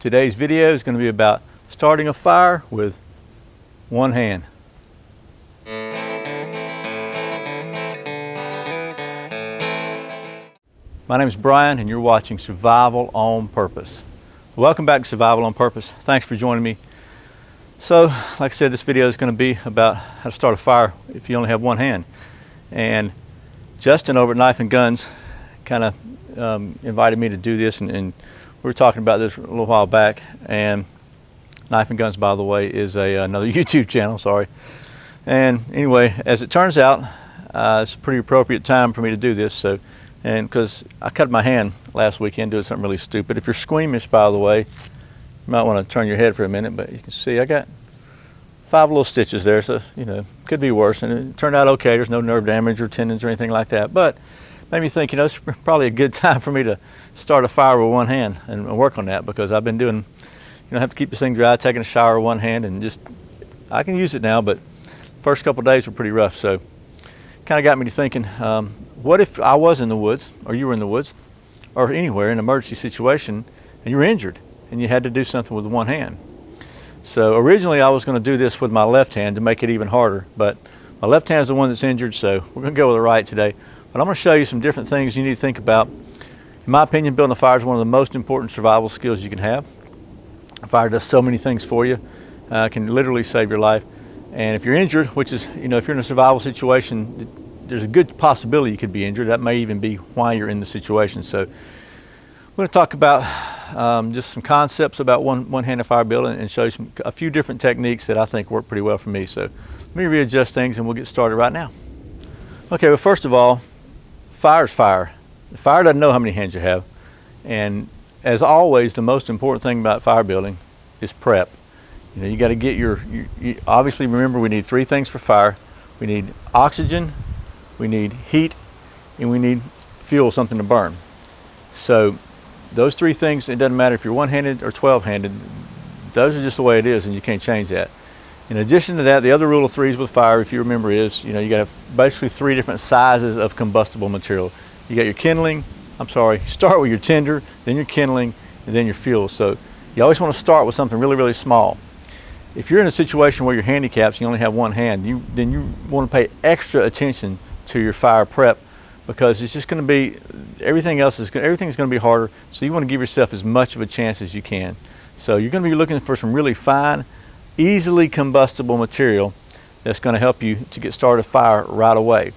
Today's video is going to be about starting a fire with one hand. My name is Brian and you're watching Survival on Purpose. Welcome back to Survival on Purpose. Thanks for joining me. So, like I said, this video is going to be about how to start a fire if you only have one hand. And Justin over at Knife and Guns kind of invited me to do this, and we were talking about this a little while back. And Knife and Guns, by the way, is another YouTube channel, sorry. And anyway, as it turns out, it's a pretty appropriate time for me to do this. And because I cut my hand last weekend doing something really stupid. If you're squeamish, by the way, you might want to turn your head for a minute, but you can see I got 5 little stitches there, so you know, could be worse. And it turned out okay. There's no nerve damage or tendons or anything like that. But made me think, you know, it's probably a good time for me to start a fire with one hand and work on that, because I've been doing, you know, I have to keep this thing dry, taking a shower with one hand, and just, I can use it now, but first couple of days were pretty rough. So kind of got me to thinking, what if I was in the woods, or you were in the woods, or anywhere in an emergency situation, and you were injured, and you had to do something with one hand. So originally I was going to do this with my left hand to make it even harder, but my left hand is the one that's injured, so we're going to go with the right today. But I'm going to show you some different things you need to think about. In my opinion, building a fire is one of the most important survival skills you can have. A fire does so many things for you, can literally save your life. And if you're injured, which is, you know, if you're in a survival situation, there's a good possibility you could be injured. That may even be why you're in the situation. So I'm going to talk about just some concepts about one-handed fire building and show you a few different techniques that I think work pretty well for me. So let me readjust things and we'll get started right now. Okay, well, first of all, fire's fire. The fire doesn't know how many hands you have. And as always, the most important thing about fire building is prep. You know, you got to get you obviously remember we need 3 things for fire. We need oxygen, we need heat, and we need fuel, something to burn. So those 3 things, it doesn't matter if you're one-handed or 12-handed, those are just the way it is, and you can't change that. In addition to that, the other rule of 3s with fire, if you remember, is, you know, you got basically 3 different sizes of combustible material. You got your kindling, start with your tinder, then your kindling, and then your fuel. So you always want to start with something really, really small. If you're in a situation where you're handicapped and you only have one hand, then you want to pay extra attention to your fire prep, because it's just going to be, everything's going to be harder. So you want to give yourself as much of a chance as you can. So you're going to be looking for some really fine, easily combustible material that's going to help you to get started a fire right away.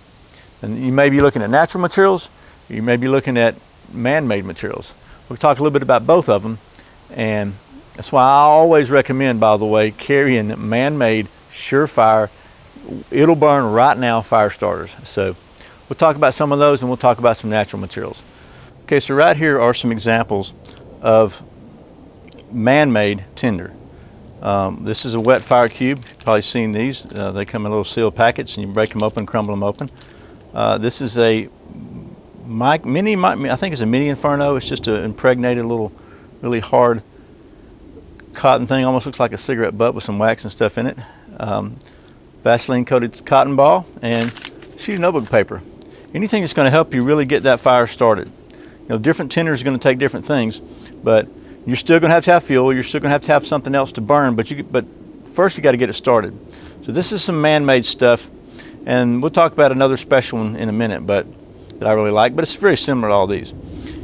And you may be looking at natural materials, you may be looking at man-made materials. We'll talk a little bit about both of them, and that's why I always recommend, by the way, carrying man-made, surefire, it'll burn right now fire starters. So we'll talk about some of those, and we'll talk about some natural materials. Okay, so right here are some examples of man-made tinder. This is a wet fire cube. You've probably seen these. They come in little sealed packets, and you break them open, crumble them open. This is a mini, I think it's a mini Inferno. It's just an impregnated little, really hard cotton thing. Almost looks like a cigarette butt with some wax and stuff in it. Vaseline coated cotton ball and sheet of notebook paper. Anything that's going to help you really get that fire started. You know, different tinders are going to take different things, but you're still going to have fuel. You're still going to have something else to burn, but first you got to get it started. So this is some man-made stuff, and we'll talk about another special one in a minute, but that I really like. But it's very similar to all these.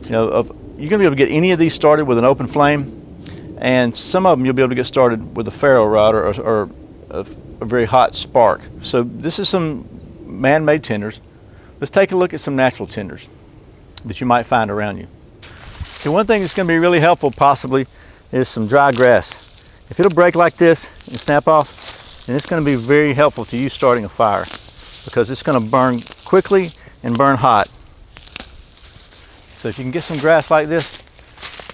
You know, you're going to be able to get any of these started with an open flame, and some of them you'll be able to get started with a ferro rod or a very hot spark. So this is some man-made tinders. Let's take a look at some natural tinders that you might find around you. Okay, one thing that's going to be really helpful possibly is some dry grass. If it'll break like this and snap off, then it's going to be very helpful to you starting a fire, because it's going to burn quickly and burn hot. So if you can get some grass like this,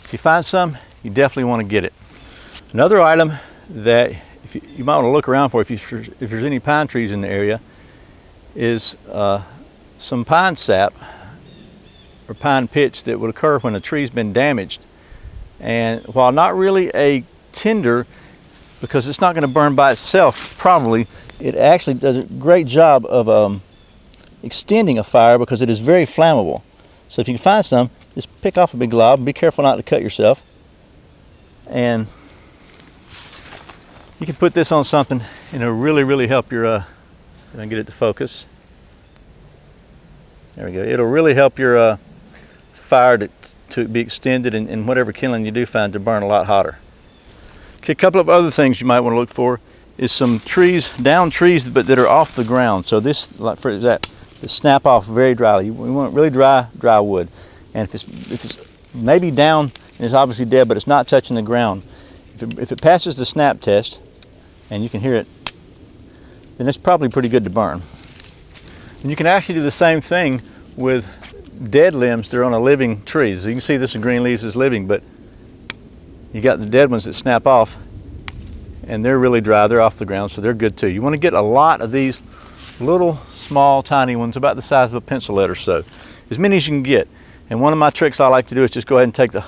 if you find some, you definitely want to get it. Another item that you might want to look around for if there's any pine trees in the area is some pine sap or pine pitch that would occur when a tree's been damaged. And while not really a tinder, because it's not going to burn by itself probably, it actually does a great job of extending a fire, because it is very flammable. So if you can find some, just pick off a big glob. Be careful not to cut yourself. And you can put this on something and it'll really help your, and I get it to focus. There we go. It'll really help your fire to be extended, and whatever kindling you do find to burn a lot hotter. Okay, a couple of other things you might want to look for is some trees, down trees, but that are off the ground. So this, like for that, snap off very dryly. We want really dry wood. And if it's maybe down and it's obviously dead, but it's not touching the ground, if it passes the snap test, and you can hear it, then it's probably pretty good to burn. And you can actually do the same thing with dead limbs that are on a living tree. So you can see this green leaves is living, but you got the dead ones that snap off, and they're really dry, they're off the ground, so they're good too. You want to get a lot of these little small tiny ones about the size of a pencil lead or so, as many as you can get. And one of my tricks I like to do is just go ahead and take the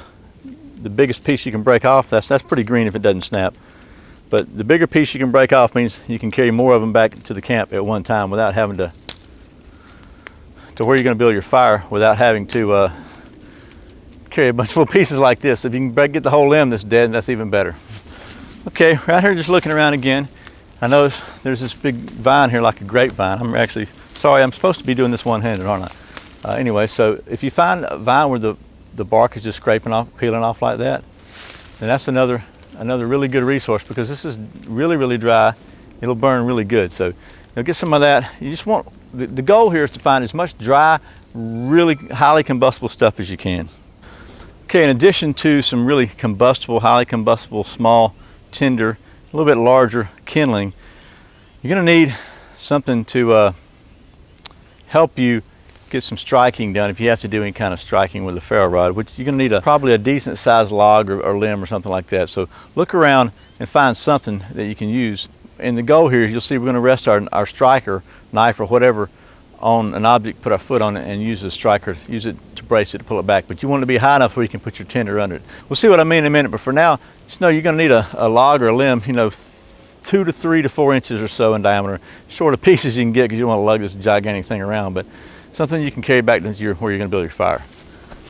biggest piece you can break off. That's pretty green if it doesn't snap. But the bigger piece you can break off means you can carry more of them back to the camp at one time without having to where you're going to build your fire, without having to carry a bunch of little pieces like this. If you can get the whole limb that's dead, that's even better. Okay, right here just looking around again. I know there's this big vine here like a grapevine. I'm actually, sorry, I'm supposed to be doing this one-handed, aren't I? Anyway, so if you find a vine where the bark is just scraping off, peeling off like that, then that's another really good resource, because this is really dry. It'll burn really good. So get some of that. You just want, the goal here is to find as much dry, really highly combustible stuff as you can. Okay, in addition to some really combustible, highly combustible, small, tender, a little bit larger kindling, you're going to need something to help you get some striking done if you have to do any kind of striking with a ferro rod, which you're going to need probably a decent sized log or limb or something like that. So look around and find something that you can use. And the goal here, you'll see we're going to rest our striker, knife or whatever, on an object, put our foot on it and use the striker, use it to brace it, to pull it back. But you want it to be high enough where you can put your tinder under it. We'll see what I mean in a minute, but for now, just know you're going to need a log or a limb, 2 to 3 to 4 inches or so in diameter. Short of pieces you can get, because you don't want to lug this gigantic thing around, but something you can carry back to where you're going to build your fire.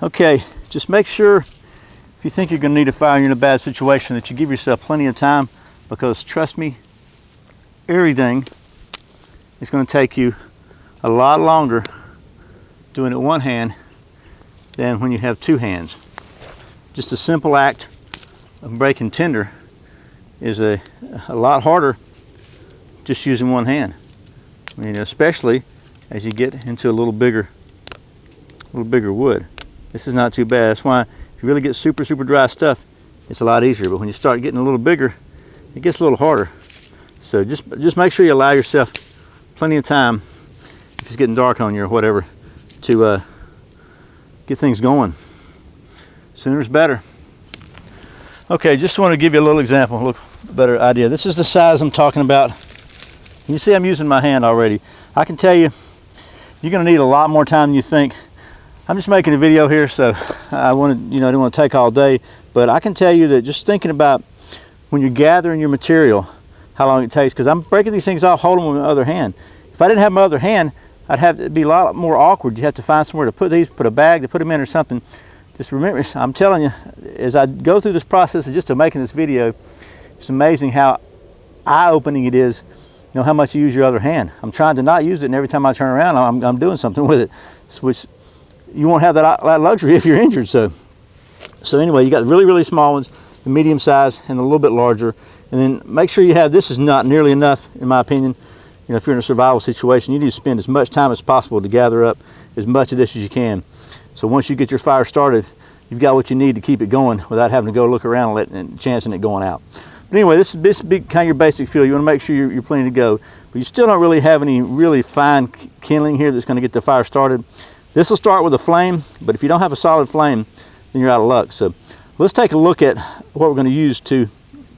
Okay, just make sure if you think you're going to need a fire and you're in a bad situation that you give yourself plenty of time, because trust me, everything is going to take you a lot longer doing it one hand than when you have two hands. Just a simple act of breaking tinder is a lot harder just using one hand. I mean, especially as you get into a little bigger wood. This is not too bad. That's why if you really get super dry stuff, it's a lot easier. But when you start getting a little bigger, it gets a little harder. So just make sure you allow yourself plenty of time, if it's getting dark on you or whatever, to get things going. Sooner is better. Okay, just want to give you a little example, a little better idea. This is the size I'm talking about. You see I'm using my hand already. I can tell you, you're going to need a lot more time than you think. I'm just making a video here, so I don't want to take all day, but I can tell you that just thinking about when you're gathering your material, how long it takes, because I'm breaking these things off, holding them with my other hand. If I didn't have my other hand, it'd be a lot more awkward. You have to find somewhere to put these, put a bag to put them in or something. Just remember, I'm telling you, as I go through this process of just making this video, it's amazing how eye-opening it is, how much you use your other hand. I'm trying to not use it, and every time I turn around, I'm doing something with it, which you won't have that luxury if you're injured. So anyway, you got the really small ones, the medium size, and a little bit larger. And then make sure you have, this is not nearly enough, in my opinion. If you're in a survival situation, you need to spend as much time as possible to gather up as much of this as you can. So once you get your fire started, you've got what you need to keep it going without having to go look around and chancing it going out. But anyway, this is kind of your basic feel. You want to make sure you're plenty to go, but you still don't really have any really fine kindling here that's going to get the fire started. This will start with a flame, but if you don't have a solid flame, then you're out of luck. So let's take a look at what we're going to use to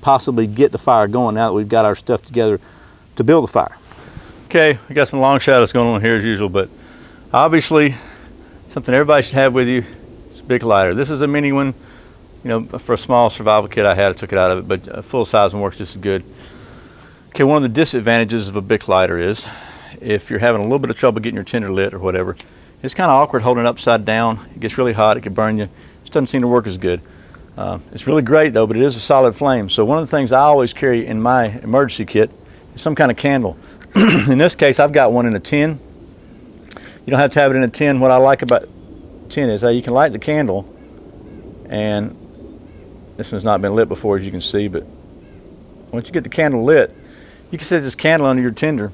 possibly get the fire going now that we've got our stuff together to build the fire. Okay, we got some long shadows going on here as usual, but obviously something everybody should have with you is a big lighter. This is a mini one. For a small survival kit I had, I took it out of it, but a full size one works just as good. Okay, one of the disadvantages of a Bic lighter is if you're having a little bit of trouble getting your tinder lit or whatever, it's kind of awkward holding it upside down. It gets really hot, it can burn you. It just doesn't seem to work as good. It's really great though, but it is a solid flame. So one of the things I always carry in my emergency kit is some kind of candle. In this case, I've got one in a tin. You don't have to have it in a tin. What I like about tin is that you can light the candle, and this one's not been lit before, as you can see, but once you get the candle lit, you can set this candle under your tinder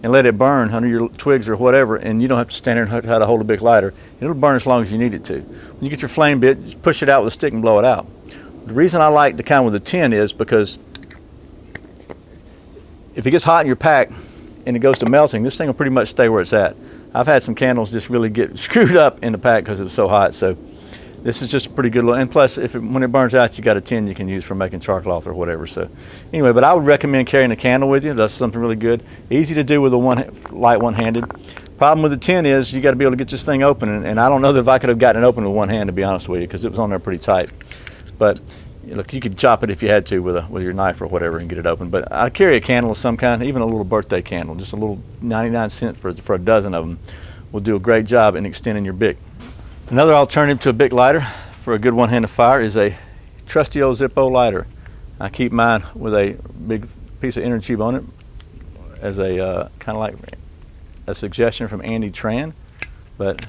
and let it burn under your twigs or whatever, and you don't have to stand there and try to hold a big lighter. It'll burn as long as you need it to. When you get your flame bit, just push it out with a stick and blow it out. The reason I like the kind with the tin is because if it gets hot in your pack and it goes to melting, this thing will pretty much stay where it's at. I've had some candles just really get screwed up in the pack because it was so hot. So this is just a pretty good look. And plus, when it burns out, you got a tin you can use for making charcoal or whatever. So anyway, but I would recommend carrying a candle with you. That's something really good. Easy to do with a light one-handed. Problem with the tin is you got to be able to get this thing open. And I don't know that if I could have gotten it open with one hand, to be honest with you, because it was on there pretty tight. But look, you could chop it if you had to with your knife or whatever and get it open. But I carry a candle of some kind, even a little birthday candle, just a little 99 cents for a dozen of them will do a great job in extending your Bic. Another alternative to a Bic lighter for a good one-handed fire is a trusty old Zippo lighter. I keep mine with a big piece of inner tube on it as a kind of like a suggestion from Andy Tran, but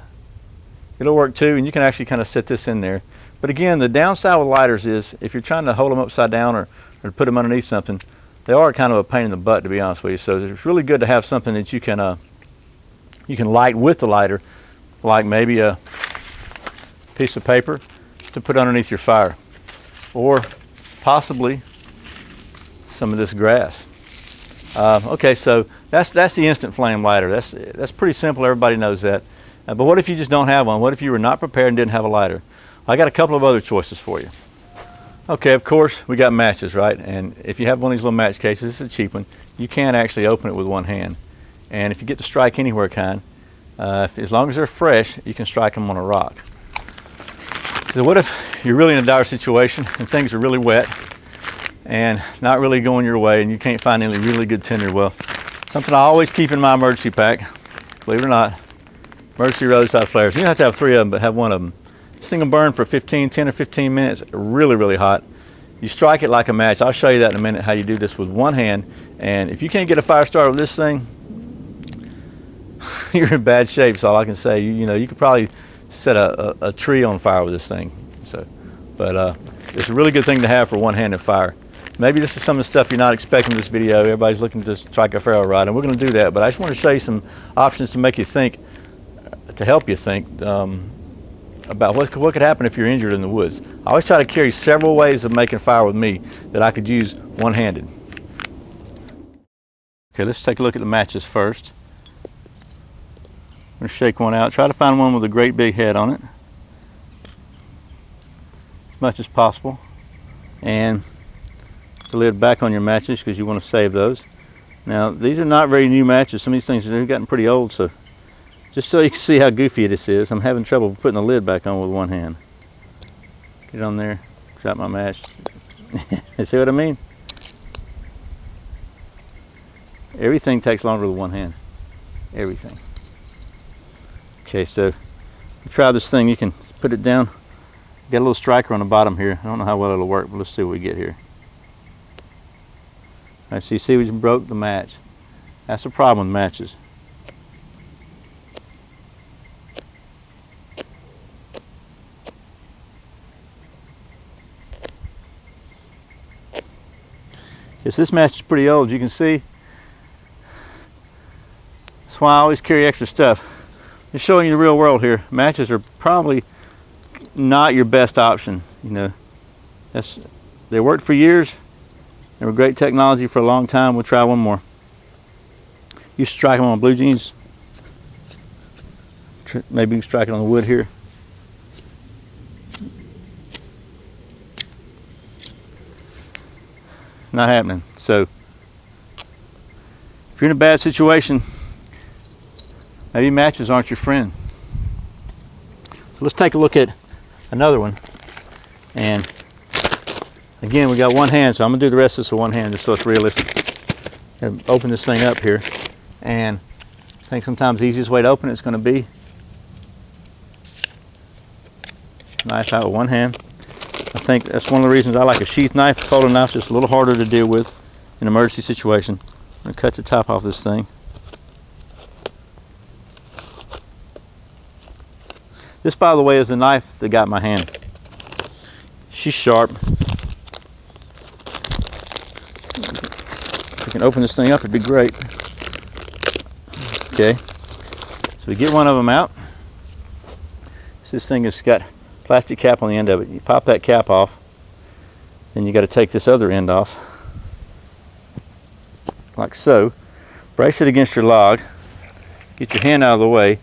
it'll work too, and you can actually kind of set this in there. But again, the downside with lighters is if you're trying to hold them upside down or put them underneath something, they are kind of a pain in the butt, to be honest with you. So it's really good to have something that you can light with the lighter, like maybe a piece of paper to put underneath your fire, or possibly some of this grass. Okay, so that's the instant flame lighter. That's pretty simple. Everybody knows that. But what if you just don't have one? What if you were not prepared and didn't have a lighter? I got a couple of other choices for you. Okay, of course, we got matches, right? And if you have one of these little match cases, it's a cheap one, you can actually open it with one hand. And if you get the strike anywhere kind, as long as they're fresh, you can strike them on a rock. So what if you're really in a dire situation and things are really wet and not really going your way and you can't find any really good tinder? Well, something I always keep in my emergency pack, believe it or not, emergency roadside flares. You don't have to have 3 of them, but have 1 of them. This thing will burn for 10 or 15 minutes, really, really hot. You strike it like a match. I'll show you that in a minute, how you do this with one hand. And if you can't get a fire starter with this thing, you're in bad shape, is all I can say. You could probably set a tree on fire with this thing. But it's a really good thing to have for one-handed fire. Maybe this is some of the stuff you're not expecting in this video. Everybody's looking to strike a ferro rod, and we're going to do that. But I just want to show you some options to make you think, to help you think about what could happen if you're injured in the woods. I always try to carry several ways of making fire with me that I could use one-handed. Okay, let's take a look at the matches first. I'm going to shake one out. Try to find one with a great big head on it, as much as possible. And the lid back on your matches because you want to save those. Now, these are not very new matches. Some of these things have gotten pretty old, so just so you can see how goofy this is, I'm having trouble putting the lid back on with one hand. Get it on there, drop my match. See what I mean? Everything takes longer with one hand. Everything. Okay, so try this thing. You can put it down. Got a little striker on the bottom here. I don't know how well it'll work, but let's see what we get here. All right, so you see we just broke the match. That's the problem with matches. Yes, this match is pretty old, you can see. That's why I always carry extra stuff. Just showing you the real world here. Matches are probably not your best option. They worked for years. They were great technology for a long time. We'll try one more. You strike them on blue jeans. Maybe you can strike it on the wood here. Not happening. So if you're in a bad situation, maybe matches aren't your friend. So let's take a look at another one. And again, we got one hand, so I'm gonna do the rest of this with one hand just so it's realistic. Open this thing up here, and I think sometimes the easiest way to open it is gonna be knife out with one hand. I think that's one of the reasons I like a sheath knife. A folding knife is just a little harder to deal with in an emergency situation. I'm going to cut the top off this thing. This, by the way, is the knife that got my hand. She's sharp. If we can open this thing up, it'd be great. Okay, so we get one of them out. So this thing has got plastic cap on the end of it. You pop that cap off, then you got to take this other end off, like so. Brace it against your log. Get your hand out of the way.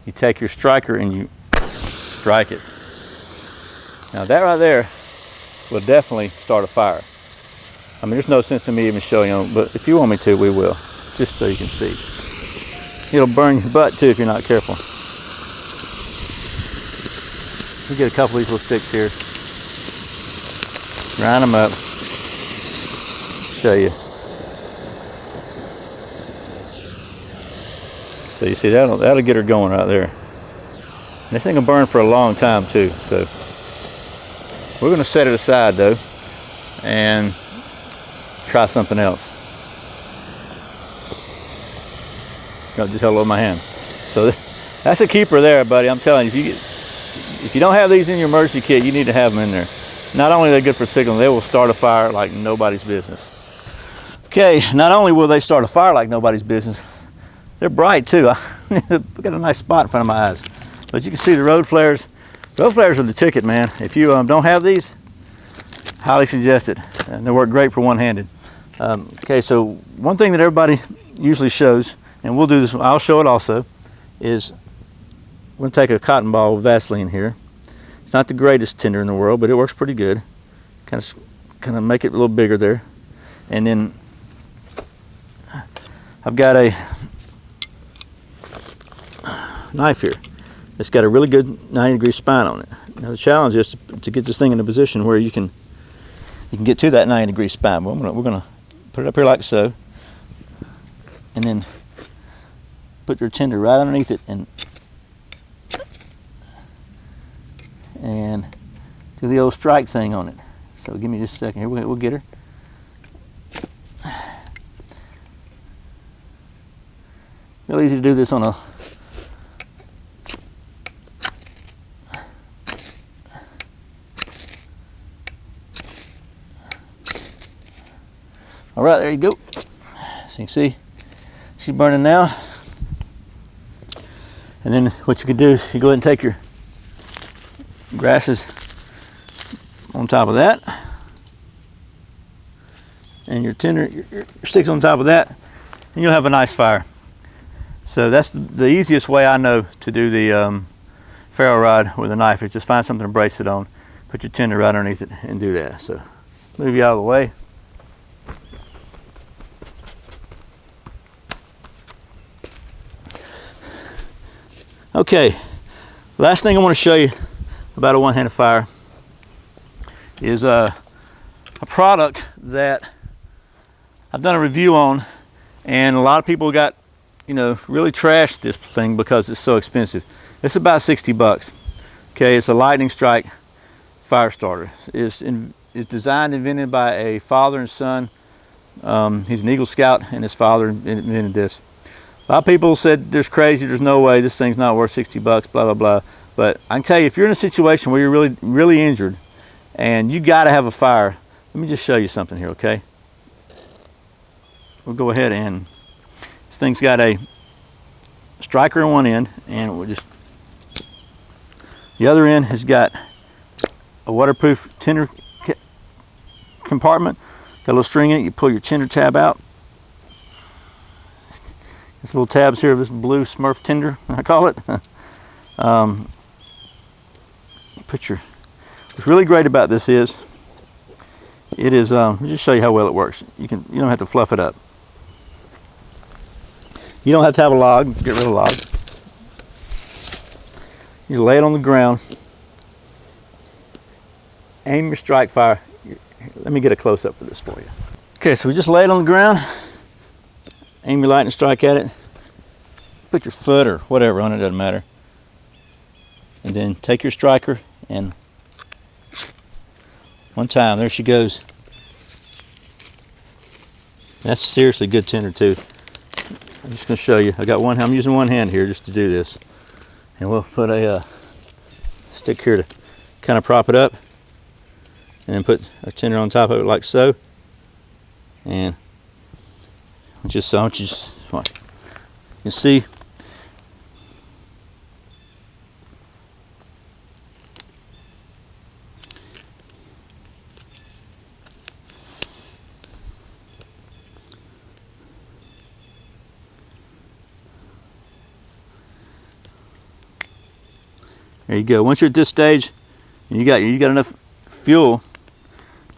You take your striker and you strike it. Now that right there will definitely start a fire. I mean, there's no sense in me even showing you, but if you want me to, we will, just so you can see. It'll burn your butt too if you're not careful. We get a couple of these little sticks here. Grind them up. Show you. So you see that'll get her going right there. And this thing will burn for a long time too. So we're going to set it aside though and try something else. I just held it with my hand. So that's a keeper there, buddy. I'm telling you, if you don't have these in your emergency kit, you need to have them in there. Not only are they good for signaling, they will start a fire like nobody's business. Okay, not only will they start a fire like nobody's business, they're bright too. I've got a nice spot in front of my eyes. But you can see the road flares. Road flares are the ticket, man. If you don't have these, highly suggest it. And they work great for one-handed. Okay, so one thing that everybody usually shows, and we'll do this, I'll show it also, is I'm going to take a cotton ball with Vaseline here. It's not the greatest tinder in the world, but it works pretty good. Kind of make it a little bigger there. And then I've got a knife here. It's got a really good 90-degree spine on it. Now the challenge is to get this thing in a position where you can get to that 90-degree spine. Well, we're going to put it up here like so, and then put your tinder right underneath it and do the old strike thing on it. So give me just a second here. We'll get her. Real easy to do this on a all right, there you go. So you can see she's burning now. And then what you can do is you go ahead and take your grasses on top of that, and your tinder, your sticks on top of that, and you'll have a nice fire. So that's the easiest way I know to do the ferro rod with a knife, is just find something to brace it on, put your tinder right underneath it, and do that. So move you out of the way. Okay, last thing I want to show you about a one-handed fire is a product that I've done a review on, and a lot of people got, really trashed this thing because it's so expensive. It's about 60 bucks. Okay, it's a lightning strike fire starter. It's designed and invented by a father and son. He's an Eagle Scout, and his father invented this. A lot of people said there's crazy, there's no way, this thing's not worth 60 bucks, blah, blah, blah. But I can tell you, if you're in a situation where you're really, really injured and you gotta have a fire, let me just show you something here, okay? We'll go ahead and, this thing's got a striker on one end, and the other end has got a waterproof tinder compartment, got a little string in it. You pull your tinder tab out. These little tabs here of this blue Smurf tinder, I call it. What's really great about this is, it is, let me just show you how well it works. You don't have to fluff it up. You don't have to have a log, get rid of the log. You lay it on the ground, aim your strike fire. Let me get a close-up for this for you. Okay, so we just lay it on the ground, aim your lightning strike at it, put your foot or whatever on it, doesn't matter. And then take your striker and One time, there she goes. That's seriously good tinder too. I'm just gonna show you. I'm using one hand here just to do this. And we'll put a stick here to kind of prop it up. And then put our tinder on top of it like so. And you can see there you go. Once you're at this stage and you got enough fuel,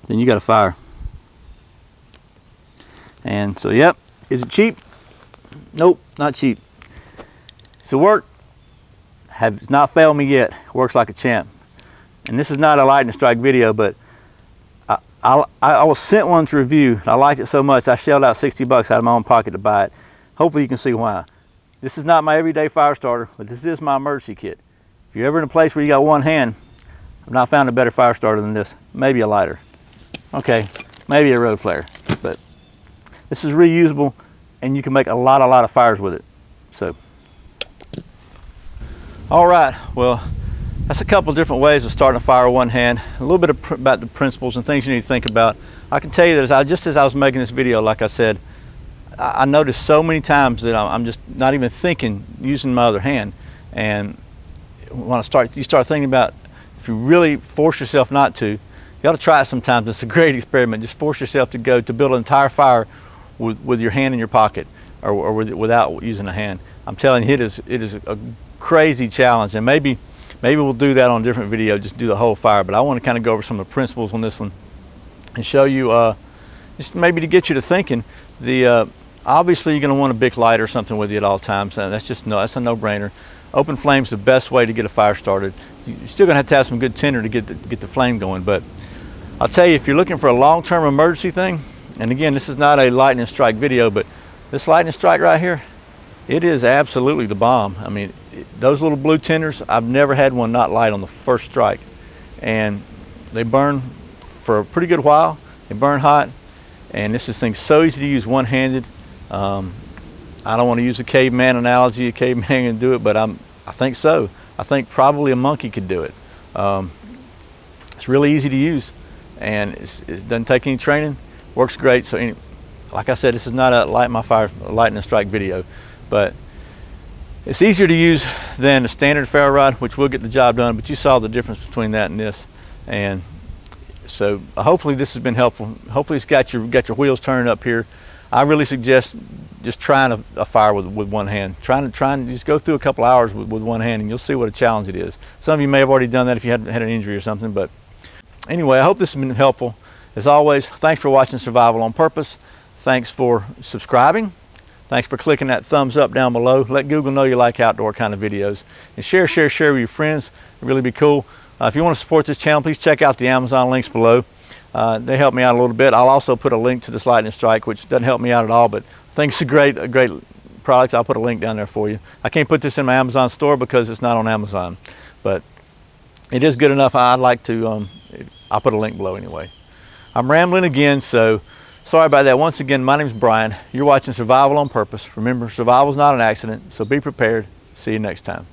then you got a fire. And so, yep, is it cheap? Nope, not cheap. So work has not failed me yet. Works like a champ. And this is not a lightning strike video, but I was sent one to review. I liked it so much I shelled out 60 bucks out of my own pocket to buy it. Hopefully you can see why. This is not my everyday fire starter, but this is my emergency kit. If you're ever in a place where you got one hand, I've not found a better fire starter than this. Maybe a lighter. Okay, maybe a road flare, but this is reusable and you can make a lot of fires with it. So, all right, well, that's a couple different ways of starting a fire with one hand. A little bit about the principles and things you need to think about. I can tell you that just as I was making this video, like I said, I noticed so many times that I'm just not even thinking using my other hand. And when you start thinking about, if you really force yourself not to, you ought to try it sometimes. It's a great experiment. Just force yourself to build an entire fire with your hand in your pocket or without using a hand. I'm telling you, it is a crazy challenge, and maybe we'll do that on a different video, just do the whole fire. But I want to kind of go over some of the principles on this one and show you, just maybe to get you to thinking. Obviously you're going to want a big lighter or something with you at all times, and that's a no-brainer. Open flame's the best way to get a fire started. You're still going to have some good tinder to get the flame going, but I'll tell you, if you're looking for a long-term emergency thing, and again, this is not a lightning strike video, but this lightning strike right here, it is absolutely the bomb. I mean, those little blue tinders, I've never had one not light on the first strike, and they burn for a pretty good while. They burn hot, and this thing's so easy to use one-handed. I don't want to use a caveman analogy. A caveman can do it, but I think so. I think probably a monkey could do it. It's really easy to use, and it doesn't take any training. Works great. So, like I said, this is not a lightning strike video, but it's easier to use than a standard ferro rod, which will get the job done. But you saw the difference between that and this, and so hopefully this has been helpful. Hopefully it's got your wheels turning up here. I really suggest just trying a fire with one hand. Trying to just go through a couple hours with one hand, and you'll see what a challenge it is. Some of you may have already done that if you had an injury or something, but anyway, I hope this has been helpful. As always, thanks for watching Survival on Purpose. Thanks for subscribing. Thanks for clicking that thumbs up down below. Let Google know you like outdoor kind of videos. And share with your friends. It'd really be cool. If you want to support this channel, please check out the Amazon links below. They help me out a little bit. I'll also put a link to this lightning strike, which doesn't help me out at all, but I think it's a great product. I'll put a link down there for you. I can't put this in my Amazon store because it's not on Amazon, but it is good enough. I'd like to, I'll put a link below anyway. I'm rambling again, so sorry about that. Once again, my name is Brian. You're watching Survival on Purpose. Remember, survival is not an accident, so be prepared. See you next time.